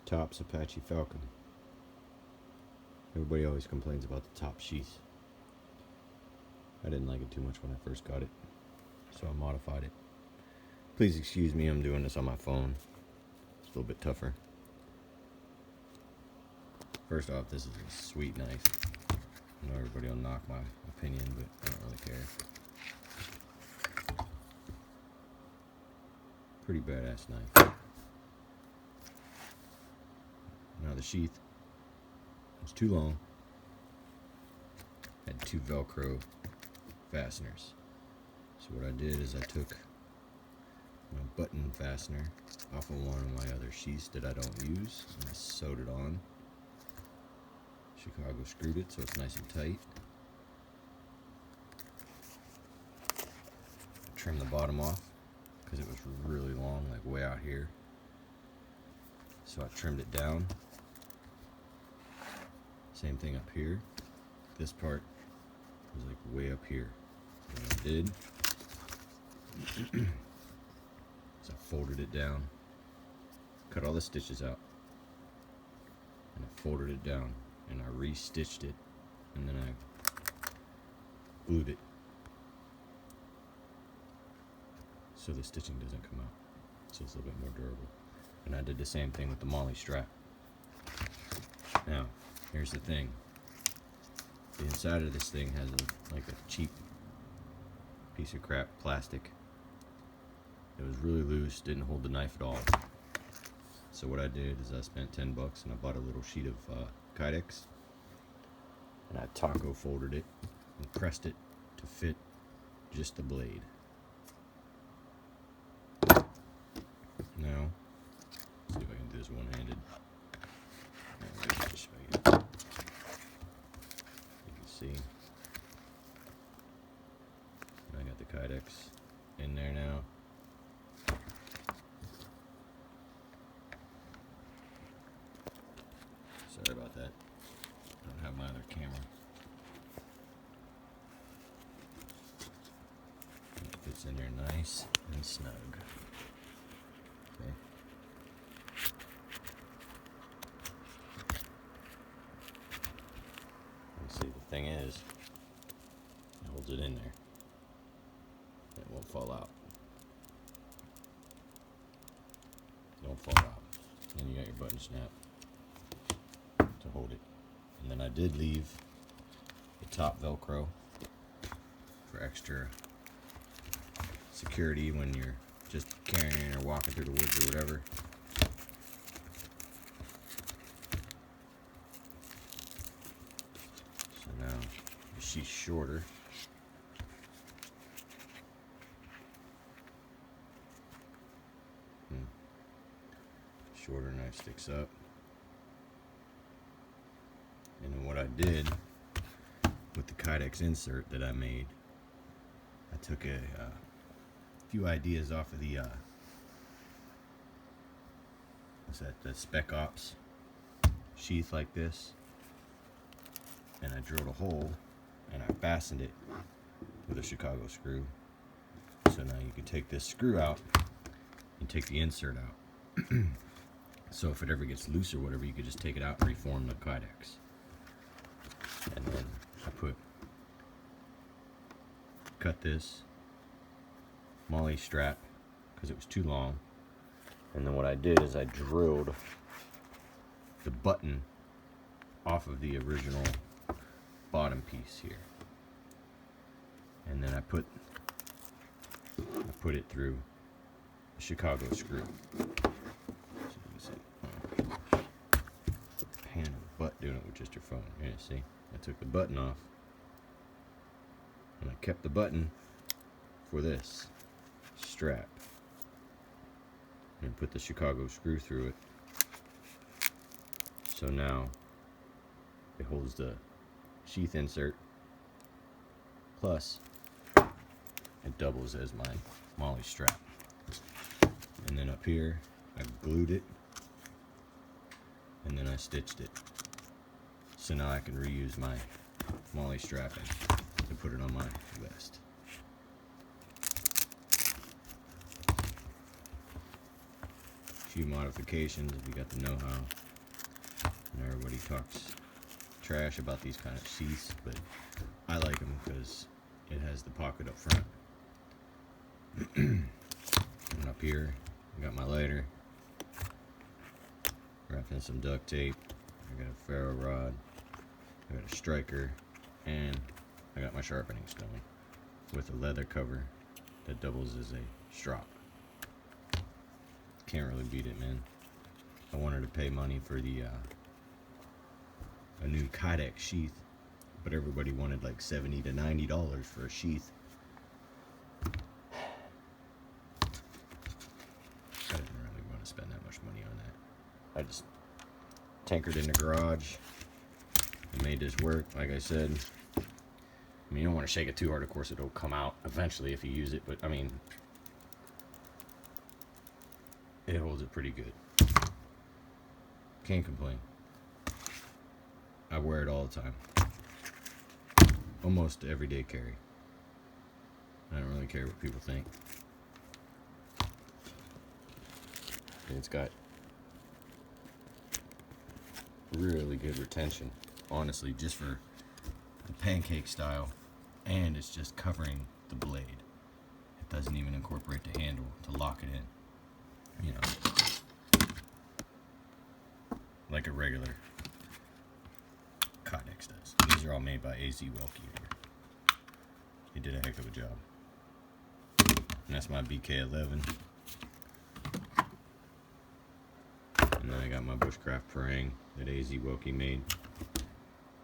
Top's Apache Falcon. Everybody always complains about the top sheath. I didn't like it too much when I first got it, so I modified it. Please excuse me, I'm doing this on my phone. It's a little bit tougher. First off, this is a sweet knife. I know everybody will knock my opinion, but I don't really care. Pretty badass knife. Now the sheath was too long. Had two Velcro fasteners. So what I did is I took my button fastener off of one of my other sheaths that I don't use, and I sewed it on. Chicago screwed it so it's nice and tight. Trim the bottom off because it was really long, like way out here. So I trimmed it down. Same thing up here. This part was like way up here. So what I did is I folded it down, cut all the stitches out, and I folded it down, and I re-stitched it, and then I glued it so the stitching doesn't come out, so it's a little bit more durable. And I did the same thing with the MOLLE strap. Now, here's the thing. The inside of this thing has like a cheap piece of crap plastic. It was really loose, didn't hold the knife at all. So what I did is I spent 10 bucks and I bought a little sheet of Kydex, and I taco folded it and pressed it to fit just the blade. Now, let's see if I can do this one-handed. Show you. You can see I got the Kydex in there now. Sorry about that. I don't have my other camera. It fits in there nice and snug. Okay. See, the thing is, it holds it in there. It won't fall out. Don't fall out. Then you got your button snap to hold it. And then I did leave the top Velcro for extra security when you're just carrying or walking through the woods or whatever. So now the sheath's shorter. Shorter, knife sticks up. And then what I did with the Kydex insert that I made, I took a few ideas off of the what's that? The Spec Ops sheath like this, and I drilled a hole and I fastened it with a Chicago screw. So now you can take this screw out and take the insert out. So if it ever gets loose or whatever, you could just take it out and reform the Kydex. And then I cut this MOLLE strap because it was too long. And then what I did is I drilled the button off of the original bottom piece here. And then I put it through a Chicago screw. Pan of the butt doing it with just your phone. Here, see? I took the button off and I kept the button for this strap and put the Chicago screw through it. So now it holds the sheath insert, plus it doubles as my MOLLE strap. And then up here I glued it, and then I stitched it. So now I can reuse my MOLLE strapping to put it on my vest. few modifications if you got the know-how. And everybody talks trash about these kind of sheaths, but I like them because it has the pocket up front. And up here, I got my lighter, wrapped in some duct tape. I got a ferro rod, I got a striker, and I got my sharpening stone with a leather cover that doubles as a strop. Can't really beat it, man. I wanted to pay money for the a new Kydex sheath, but everybody wanted like $70 to $90 for a sheath. I didn't really want to spend that much money on that. I just tinkered in the garage and made this work. Like I said, I mean, you don't want to shake it too hard. Of course, it'll come out eventually if you use it, but I mean, it holds it pretty good. Can't complain. I wear it all the time. Almost everyday carry. I don't really care what people think. It's got really good retention, honestly, just for the pancake style, and it's just covering the blade. It doesn't even incorporate the handle to lock it in, you know, like a regular Kydex does. These are all made by AZ Welke here. He did a heck of a job. And that's my BK11. And then I got my bushcraft parang that AZ Welke made.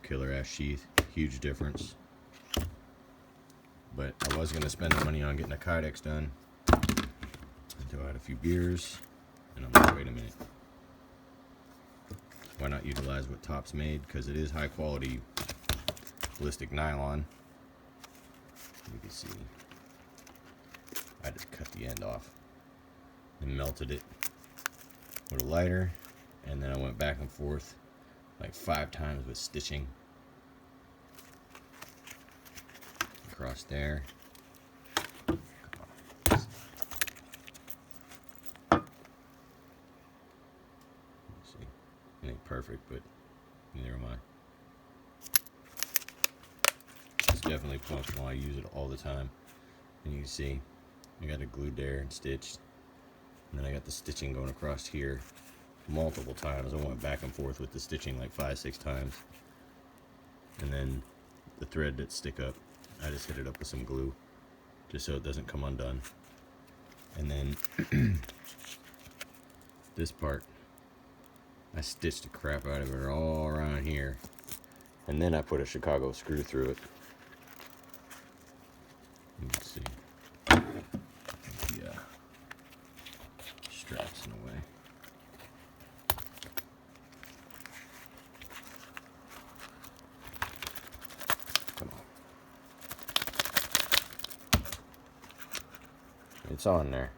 Killer ass sheath, huge difference. But I was gonna spend the money on getting a Kydex done until I had a few beers, and I'm like, wait a minute. Why not utilize what Topps made? Because it is high quality ballistic nylon. You can see I just cut the end off and melted it with a lighter, and then I went back and forth like 5 times with stitching across there. See, it ain't perfect, but neither am I. It's definitely functional. I use it all the time, and you can see I got it glued there and stitched. And then I got the stitching going across here multiple times. I went back and forth with the stitching like 5-6 times. And then the thread that stick up, I just hit it up with some glue just so it doesn't come undone. And then this part, I stitched the crap out of it all around here. And then I put a Chicago screw through it. Let's see. Yeah. Straps in the way. Come on. It's on there.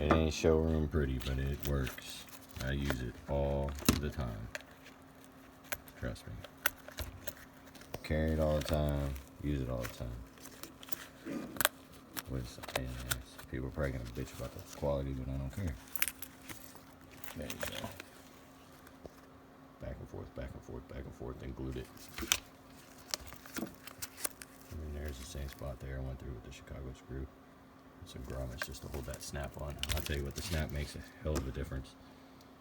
It ain't showroom pretty, but it works. I use it all the time. Trust me. Carry it all the time. Use it all the time. With people are probably gonna bitch about the quality, but I don't care. There you go. Back and forth, back and forth, back and forth, then glued it. And then there's the same spot there I went through with the Chicago screw. Some grommets just to hold that snap on. I'll tell you what, the snap makes a hell of a difference.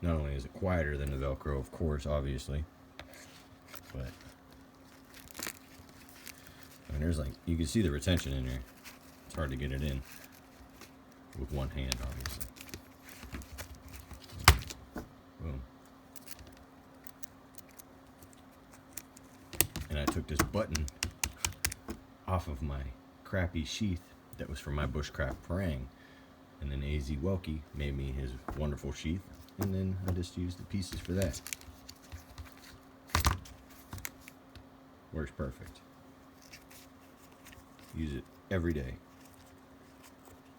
Not only is it quieter than the Velcro, of course, obviously, but I mean, there's like, you can see the retention in there. It's hard to get it in with one hand, obviously. Boom. And I took this button off of my crappy sheath that was for my bushcraft parang, and then AZ Welke made me his wonderful sheath, and then I just used the pieces for that. Works perfect. Use it every day,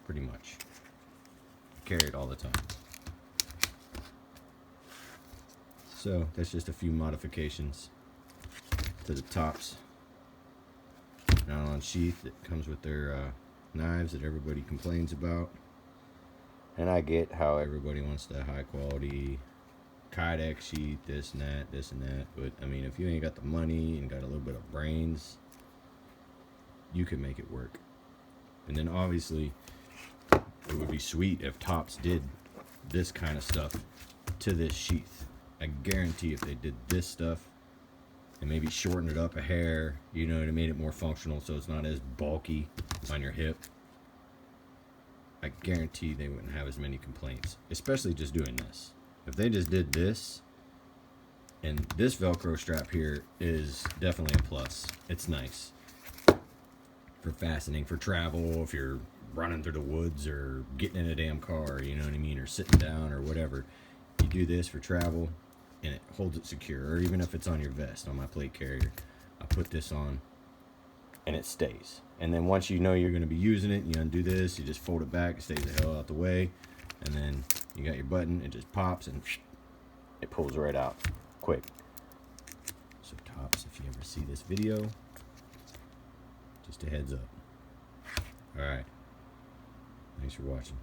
pretty much. Carry it all the time. So that's just a few modifications to the Topps nylon sheath that comes with their knives that everybody complains about. And I get how everybody wants the high quality Kydex sheath, this and that. But I mean, if you ain't got the money and got a little bit of brains, you can make it work. And then obviously, it would be sweet if Tops did this kind of stuff to this sheath. I guarantee if they did this stuff and maybe shortened it up a hair, you know, and made it more functional so it's not as bulky on your hip, I guarantee they wouldn't have as many complaints, especially just doing this. If they just did this, and this Velcro strap here is definitely a plus. It's nice for fastening, for travel, if you're running through the woods or getting in a damn car, you know what I mean, or sitting down or whatever. You do this for travel and it holds it secure. Or even if it's on your vest, on my plate carrier, I put this on and it stays. And then once you know you're going to be using it, you undo this, you just fold it back, it stays the hell out the way, and then you got your button, it just pops and it pulls right out quick. So Tops, if you ever see this video, just a heads up. Alright, thanks for watching.